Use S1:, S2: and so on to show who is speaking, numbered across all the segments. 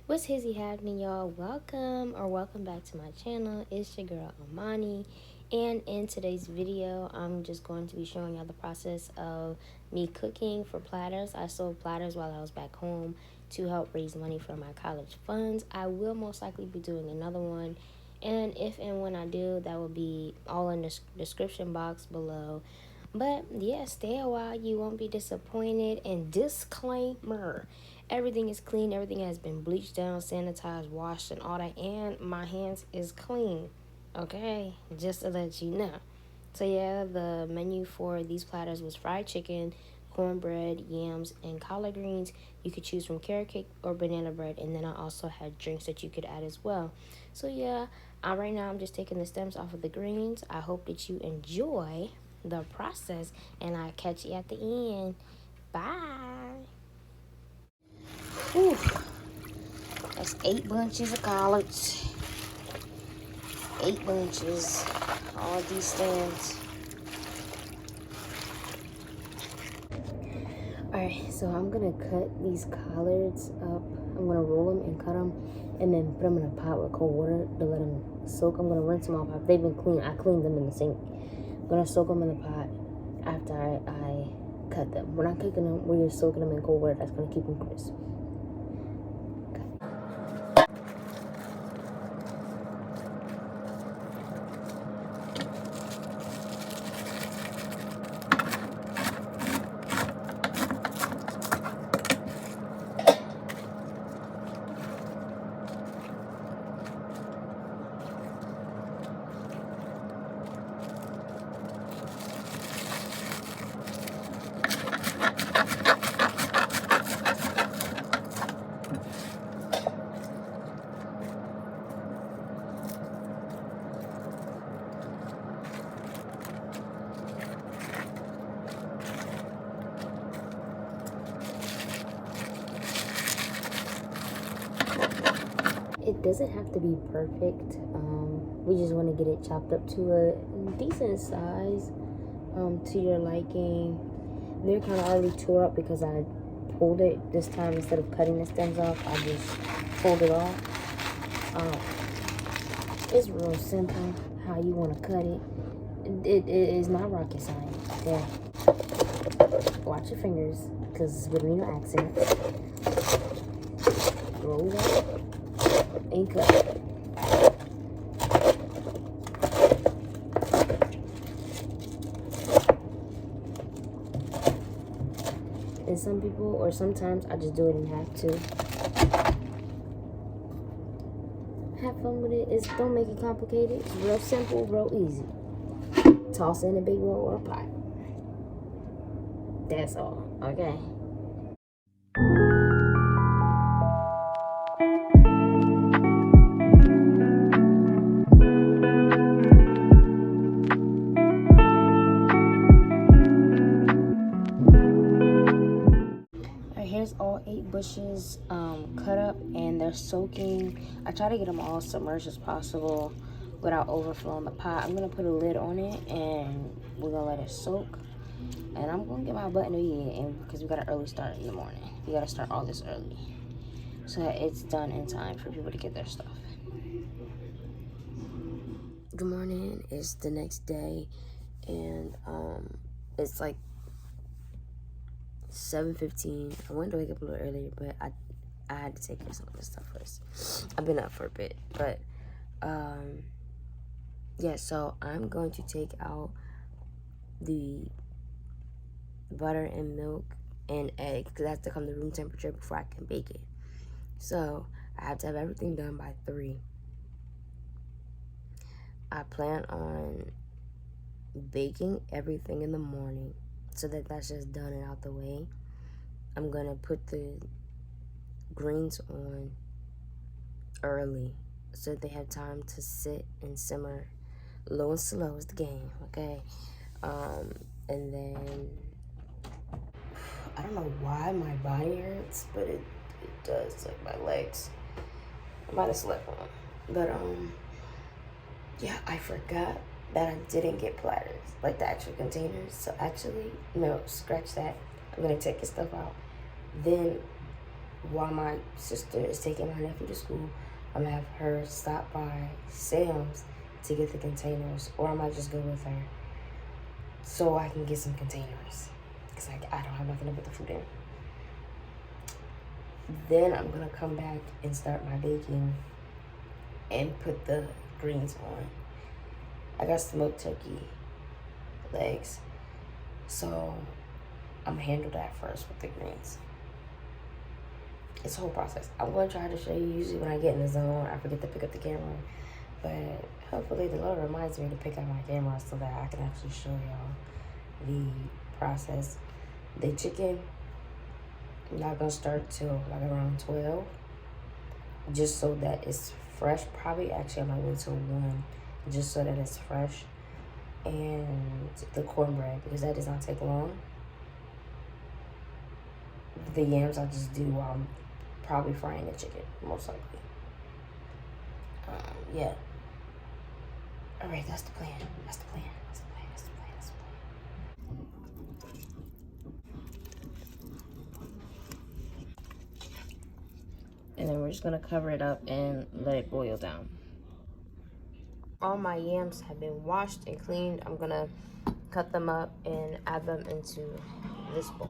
S1: What's hizzy happening, y'all? Welcome back to my channel. It's your girl Amani, and in today's video I'm just going to be showing y'all the process of me cooking for platters. I sold platters while I was back home to help raise money for my college funds. I will most likely be doing another one, and if and when I do, that will be all in the description box below. But yeah, stay a while, you won't be disappointed. And disclaimer, everything is clean, everything has been bleached down, sanitized, washed, and all that, and my hands is clean, okay, just to let you know. So yeah, the menu for these platters was fried chicken, cornbread, yams, and collard greens. You could choose from carrot cake or banana bread, and then I also had drinks that you could add as well. So yeah, right now I'm just taking the stems off of the greens. I hope that you enjoy the process, and I'll catch you at the end. Bye. Ooh, that's 8 bunches of collards. 8 bunches. All these stems. Alright, so I'm gonna cut these collards up. I'm gonna roll them and cut them, and then put them in a pot with cold water to let them soak. I'm gonna rinse them off. They've been clean. I cleaned them in the sink. I'm gonna soak them in the pot after I cut them. We're not cooking them. We're just soaking them in cold water. That's gonna keep them crisp. It doesn't have to be perfect. We just want to get it chopped up to a decent size, to your liking. They're kind of already tore up because I pulled it this time. Instead of cutting the stems off, I just pulled it off. It's real simple how you want to cut it. It is not rocket science. Yeah. Watch your fingers, because it's going to be no accidents. Roll it up and cut it. And some people, or sometimes I just do it in half too. Have fun with it. Don't make it complicated. It's real simple, real easy. Toss it in a big bowl or a pot. That's all, okay? Here's all 8 bushes cut up, and they're soaking. I try to get them all submerged as possible without overflowing the pot. I'm gonna put a lid on it, and we're gonna let it soak. And I'm gonna get my butt in the in because we got an early start in the morning. We gotta start all this early so that it's done in time for people to get their stuff. Good morning. It's the next day, and it's like 7:15. I wanted to wake up a little earlier, but I had to take care of some of this stuff first. I've been up for a bit, but yeah. So I'm going to take out the butter and milk and egg, because it has to come to room temperature before I can bake it. So I have to have everything done by 3. I plan on baking everything in the morning, so that's just done and out the way. I'm gonna put the greens on early so that they have time to sit and simmer. Low and slow is the game, okay? And then I don't know why my body hurts, but it does, like my legs. I might have slept on, but yeah, I forgot that I didn't get platters, like the actual containers. So actually, no, scratch that. I'm gonna take this stuff out. Then while my sister is taking my nephew to school, I'm gonna have her stop by Sam's to get the containers, or I might just go with her so I can get some containers, because I don't have nothing to put the food in. Then I'm gonna come back and start my baking and put the greens on. I got smoked turkey legs, so I'm gonna handle that first with the greens. It's a whole process. I'm gonna try to show you. Usually when I get in the zone, I forget to pick up the camera, but hopefully the Lord reminds me to pick up my camera so that I can actually show y'all the process. The chicken, I'm not gonna start till like around 12, just so that it's fresh. Probably actually I might wait till 1, just so that it's fresh. And the cornbread, because that does not take long. The yams I just do while I'm probably frying the chicken, most likely. Yeah. All right, that's the plan. That's the plan. That's the plan. That's the plan. That's the plan. And then we're just gonna cover it up and let it boil down. All my yams have been washed and cleaned. I'm gonna cut them up and add them into this bowl.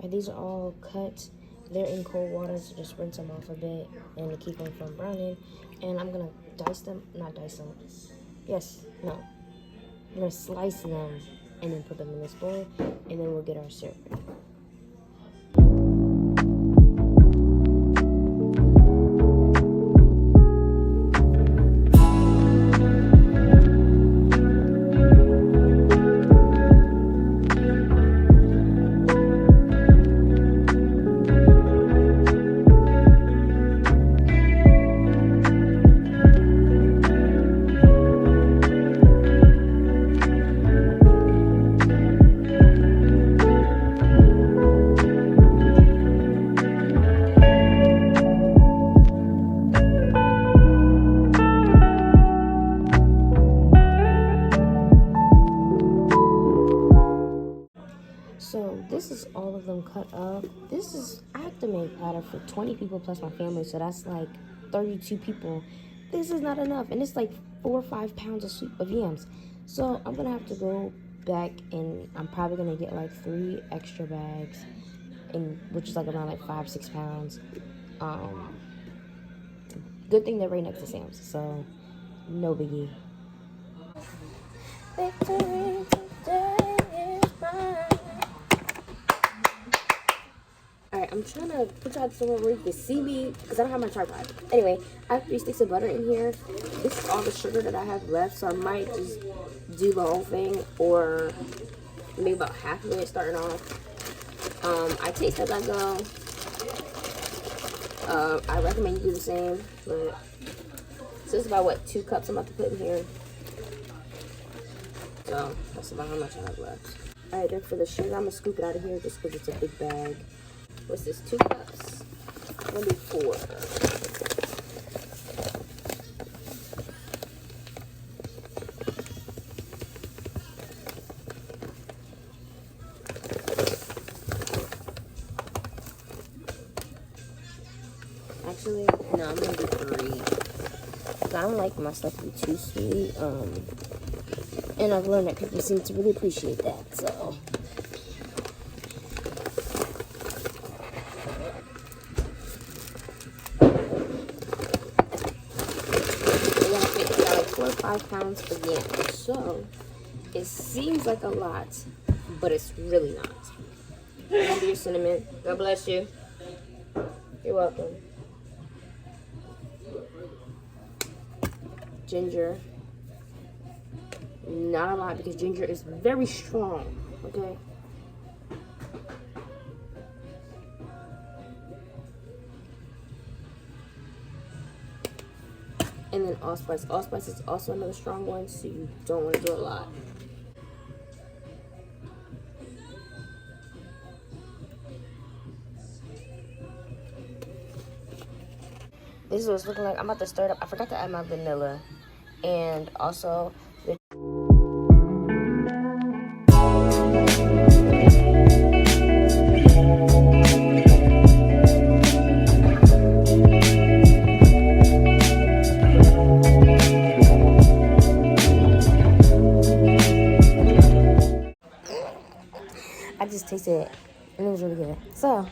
S1: These are all cut. They're in cold water, so just rinse them off a bit and to keep them from browning. And I'm gonna dice them, not dice them. Yes, no. I'm gonna slice them and then put them in this bowl, and then we'll get our syrup ready. So this is all of them cut up. This is, I have to make platter for 20 people plus my family, so that's like 32 people. This is not enough, and it's like 4 or 5 pounds of yams. So I'm gonna have to go back, and I'm probably gonna get like 3 extra bags, and which is like around like 5-6 pounds. Good thing they're right next to Sam's, so no biggie. Victory today is mine. Alright, I'm trying to put y'all somewhere where you can see me, because I don't have my tripod. Anyway, I have 3 sticks of butter in here. This is all the sugar that I have left, so I might just do the whole thing, or maybe about half of it starting off. I taste as I go. I recommend you do the same, but so it's about, what, 2 cups I'm about to put in here. So that's about how much I have left. Alright, then for the sugar, I'm going to scoop it out of here just because it's a big bag. What's this, 2 cups? I'm going to do 4. Actually, no, I'm going to do 3. I don't like my stuff to be too sweet. And I've learned that people seem to really appreciate that, so. And I think about like 4 or 5 pounds of yams. So, it seems like a lot, but it's really not. Remember your cinnamon. God bless you. You're welcome. Ginger. Not a lot, because ginger is very strong, okay? And then allspice. Allspice is also another strong one, so you don't want to do a lot. this is what it's looking like. I'm about to stir it up. I forgot to add my vanilla. And also the I just tasted it and it was really good. So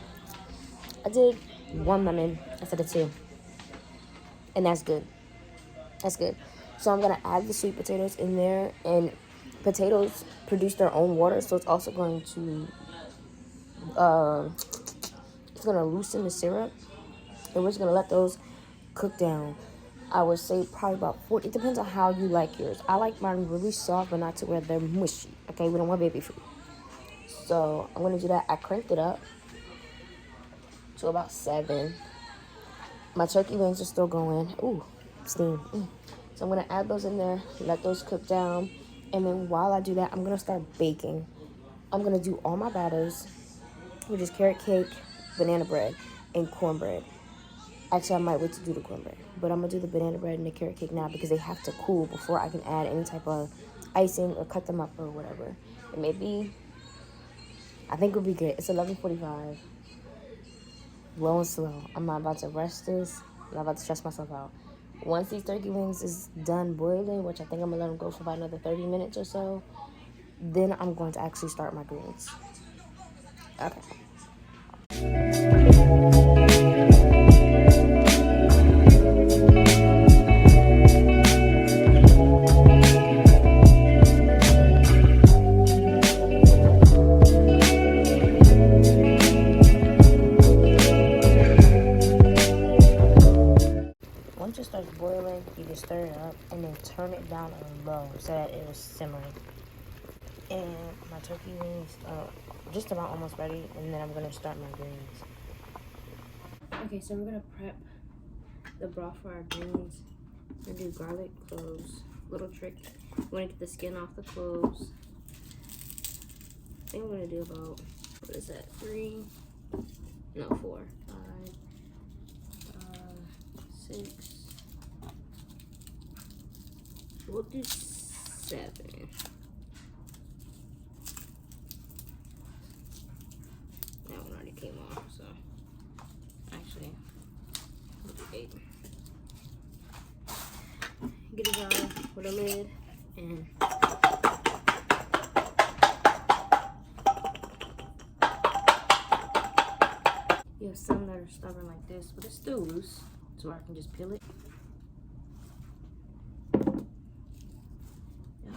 S1: I did 1 lemon instead of 2. And that's good. That's good. So I'm gonna add the sweet potatoes in there, and potatoes produce their own water, so it's also going to it's gonna loosen the syrup, and we're just gonna let those cook down. I would say probably about 40. It depends on how you like yours. I like mine really soft, but not to where they're mushy. Okay, we don't want baby food. So I'm gonna do that. I cranked it up to about 7. My turkey wings are still going. Ooh, steam. So I'm gonna add those in there, let those cook down, and then while I do that, I'm gonna start baking. I'm gonna do all my batters, which is carrot cake, banana bread, and cornbread. Actually, I might wait to do the cornbread, but I'm gonna do the banana bread and the carrot cake now because they have to cool before I can add any type of icing or cut them up or whatever. It may be, I think it'll be good. It's 11:45. Low and slow. I'm not about to rush this. I'm not about to stress myself out. Once these turkey wings is done boiling, which I think I'm gonna let them go for about another 30 minutes or so, then I'm going to actually start my greens. Okay. Once it starts boiling, you can stir it up and then turn it down on low so that it was simmering. And my turkey wings are just about almost ready, and then I'm gonna start my greens. Okay, so we're gonna prep the broth for our greens. We're gonna do garlic cloves. Little trick. We're gonna get the skin off the cloves. I think we're gonna do about, what is that, 3? No, 4, 5, 6. We'll do 7. That one already came off, so actually, we'll do 8. Get it on with a lid, and you have some that are stubborn like this, but it's still loose, so I can just peel it. Yeah.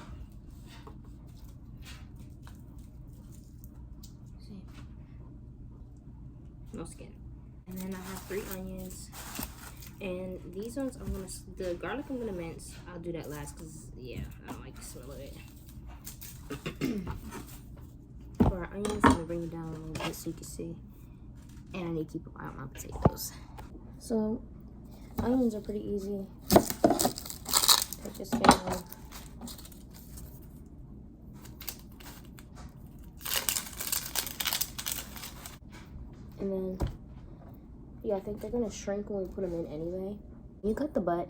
S1: See? No skin. And then I have 3 onions. And these ones I'm gonna, the garlic I'm gonna mince. I'll do that last because, yeah, I don't like the smell of it. For our onions, I'm gonna bring it down a little bit so you can see. And I need to keep an eye on my potatoes. So, onions are pretty easy. Take your skin off. And then, yeah, I think they're gonna shrink when we put them in anyway. You cut the butt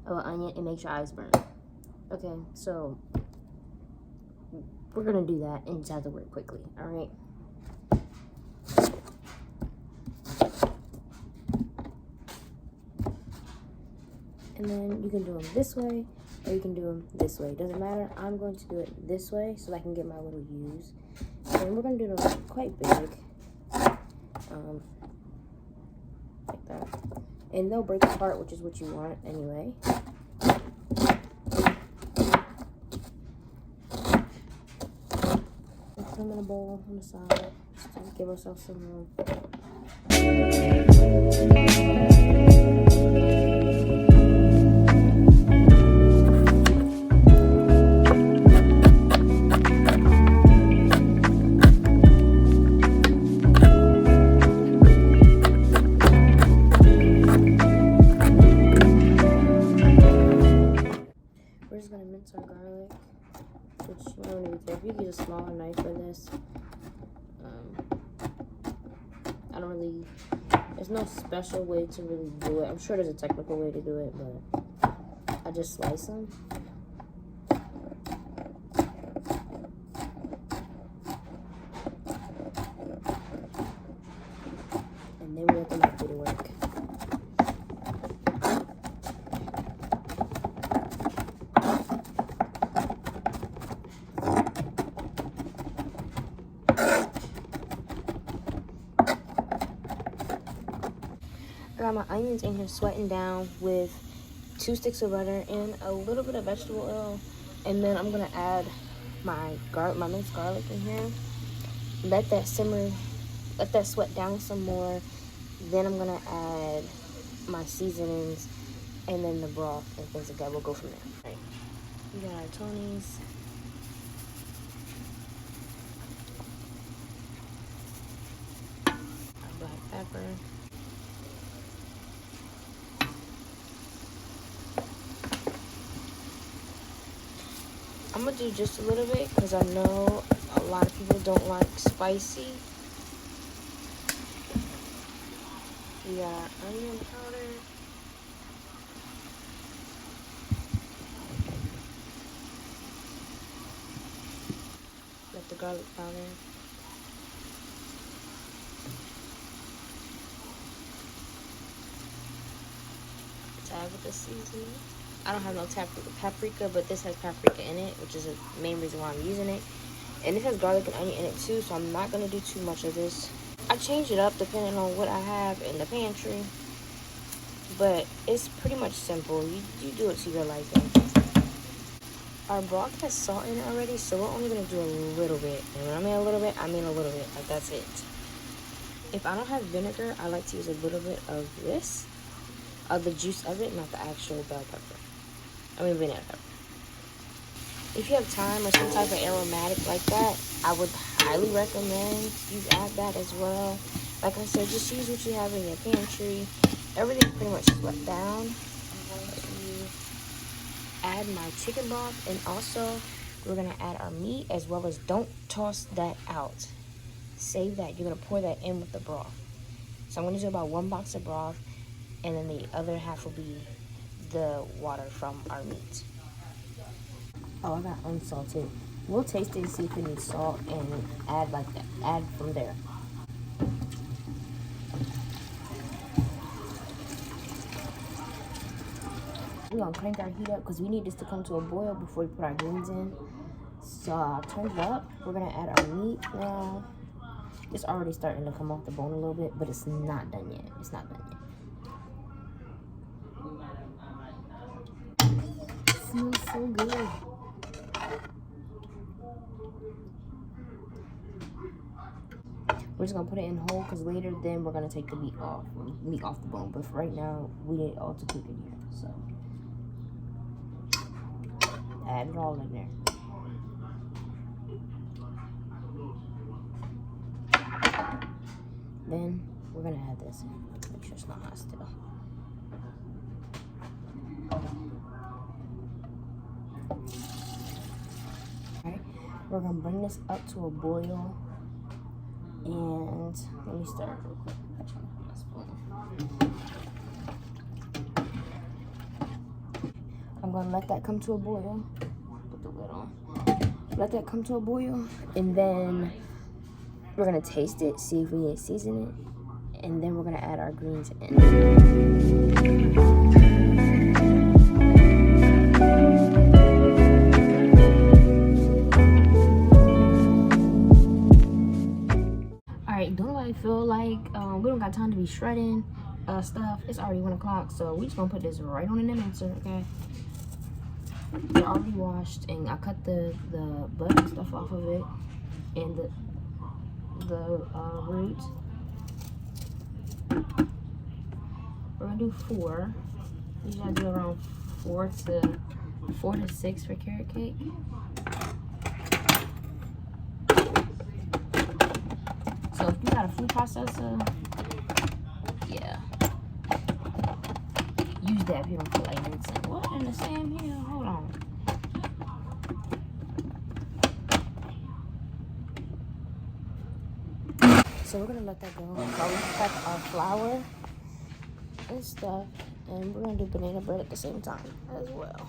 S1: of an onion, it makes your eyes burn. Okay, so we're gonna do that and just have to work quickly, all right? And then you can do them this way or you can do them this way. Doesn't matter. I'm going to do it this way so I can get my little U's. And we're gonna do them quite big. Like that. And they'll break apart, which is what you want anyway. Put them in a bowl on the side, just to give ourselves some room. We're just gonna mince our garlic, which you don't need to be careful. You can use a smaller knife for this. I don't really There's no special way to really do it. I'm sure there's a technical way to do it, but I just slice them. And then we let them do the work. I got my onions in here sweating down with 2 sticks of butter and a little bit of vegetable oil, and then I'm gonna add my minced garlic in here. Let that simmer, let that sweat down some more. Then I'm gonna add my seasonings and then the broth and things like that. We'll go from there. All right. We got our Tony's. Our black pepper. I'm gonna do just a little bit because I know a lot of people don't like spicy. We got onion powder. Got the garlic powder. Tab with the seasoning. I don't have no paprika, but this has paprika in it, which is the main reason why I'm using it. And this has garlic and onion in it too, so I'm not going to do too much of this. I change it up depending on what I have in the pantry, but it's pretty much simple. You do it to your liking. Our broth has salt in it already, so we're only going to do a little bit. And when I mean a little bit, I mean a little bit. Like, that's it. If I don't have vinegar, I like to use a little bit of this, of the juice of it, not the actual bell pepper. I mean banana pepper. If you have thyme or some type of aromatic like that, I would highly recommend you add that as well. Like I said, just use what you have in your pantry. Everything's pretty much swept down. I'm going to add my chicken broth, and also we're going to add our meat as well as don't toss that out. Save that. You're going to pour that in with the broth. So I'm going to do about 1 box of broth, and then the other half will be the water from our meat. Oh, I got unsalted. We'll taste it and see if it needs salt and add like that. Add from there. We're gonna crank our heat up because we need this to come to a boil before we put our greens in. So I'll turn it up. We're gonna add our meat now. It's already starting to come off the bone a little bit, but it's not done yet. It's not done yet. Smells so good. We're just gonna put it in whole because later then we're gonna take the meat off the bone. But for right now, we need it all to cook in here. So add it all in there. Then we're gonna add this in. Make sure it's not hot still. Alright, we're gonna bring this up to a boil. And let me start real quick. I'm gonna let that come to a boil. Put the lid on. Let that come to a boil, and then we're gonna taste it, see if we need to season it, and then we're gonna add our greens in. Don't nobody feel like we don't got time to be shredding stuff. It's already 1 o'clock, so we just gonna put this right on in the mixer, okay? They're already washed, and I cut the butt and stuff off of it, and the roots. We're gonna do 4. Usually I do around 4 to 6 for carrot cake. So if you got a food processor, yeah, use that if you don't feel like mixing. What in the same here? Hold on. so we're gonna let that go while we prep our flour and stuff, and we're gonna do banana bread at the same time as well.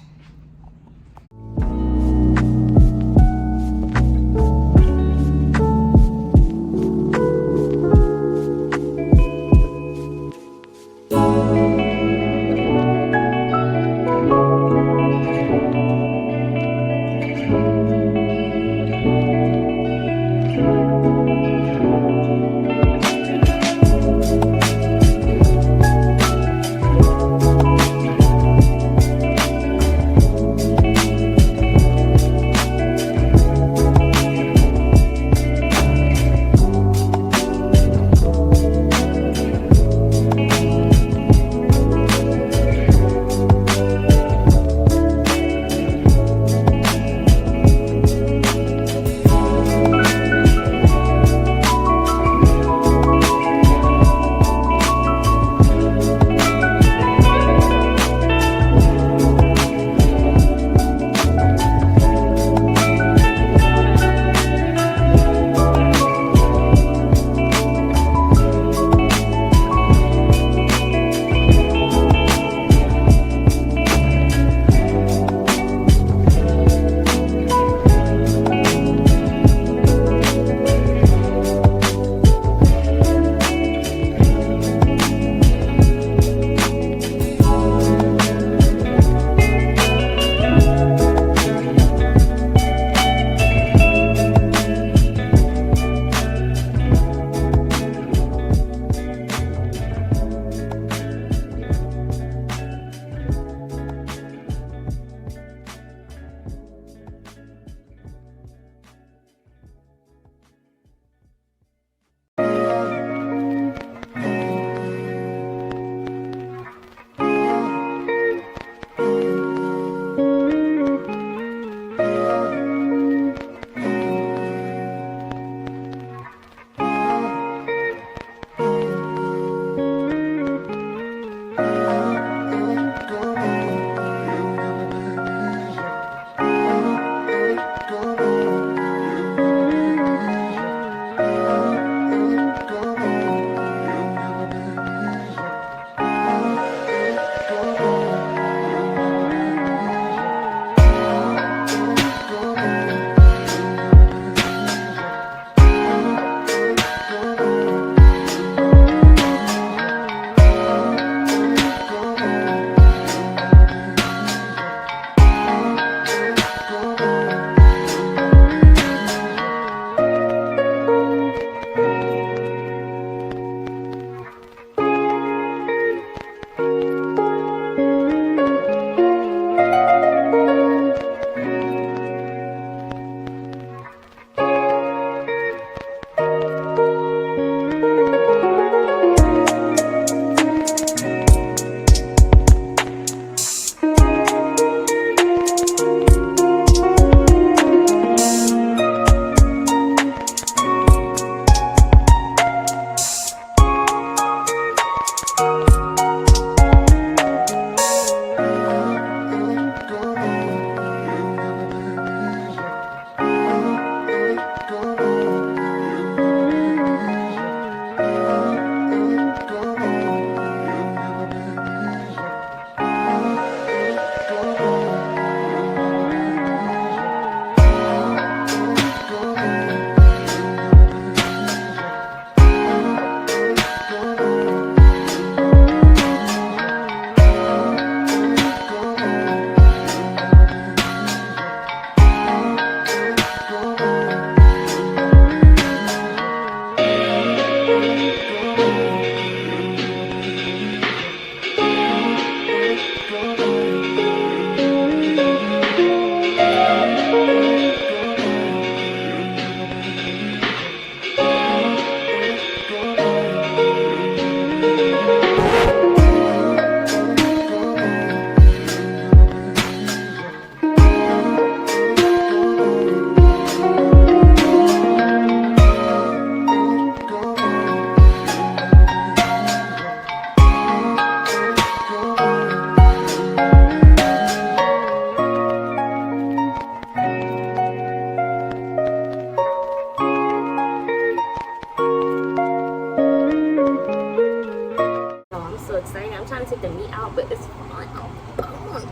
S1: I'm trying to take the meat out, but it's falling off the bone.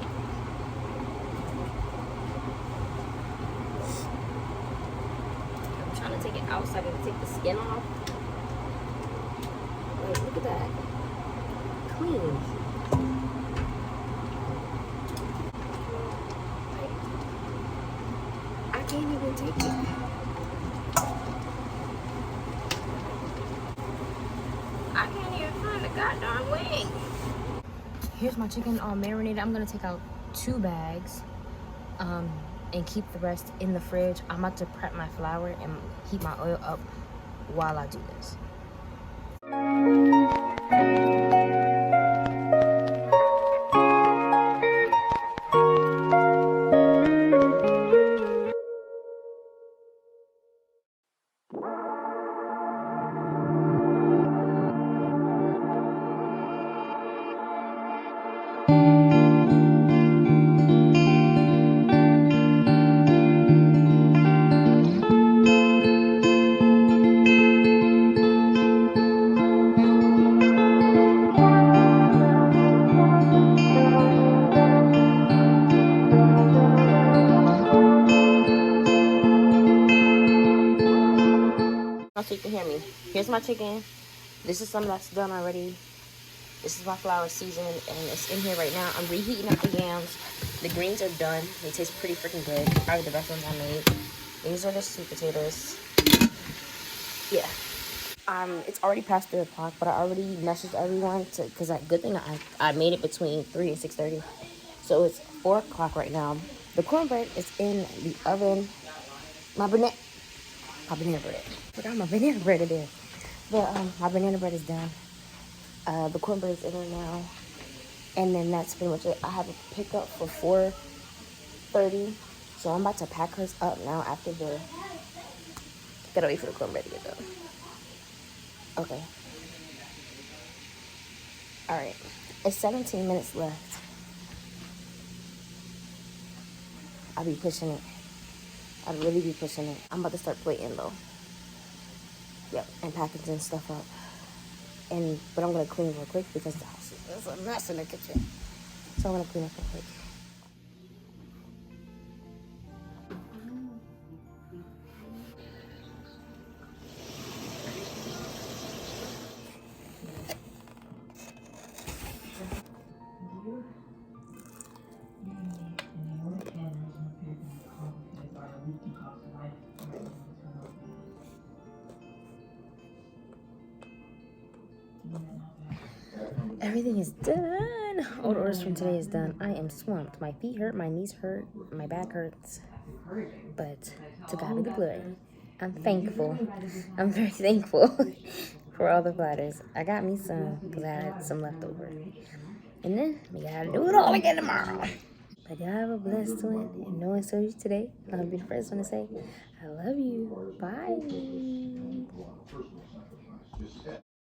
S1: I'm trying to take it out so I can take the skin off. Like, look at that. Clean. I can't even take it. I can't even find the goddamn wing. Here's my chicken all marinated. I'm gonna take out 2 bags and keep the rest in the fridge. I'm about to prep my flour and heat my oil up while I do this. So you can hear me. Here's my chicken. This is some that's done already. This is my flour seasoned and it's in here right now. I'm reheating up the yams. The greens are done. They taste pretty freaking good. Probably the best ones I made. These are the sweet potatoes. Yeah. It's already past 3 o'clock, but I already messaged everyone because good thing I made it between 3 and 6:30. So it's 4 o'clock right now. The cornbread is in the oven. My banana bread. Forgot my banana bread in there. But my banana bread is done. The cornbread is in there now. And then that's pretty much it. I have a pickup for 4:30. So I'm about to pack hers up now after the... Gotta wait for the cornbread to get done. Okay. Alright. It's 17 minutes left. I'll be pushing it. I'd really be pushing it. I'm about to start plating though. Yep, and packaging stuff up. But I'm gonna clean real quick because the house is a mess in the kitchen. So I'm gonna clean up real quick. Everything is done. All the orders from today is done. I am swamped. My feet hurt, my knees hurt, my back hurts. But to God be the glory. I'm thankful. I'm very thankful for all the platters. I got me some because I had some left over. And then we gotta do it all again tomorrow. But y'all have a blessed one. If no one saw you today, I'll be the first one to say, I love you. Bye.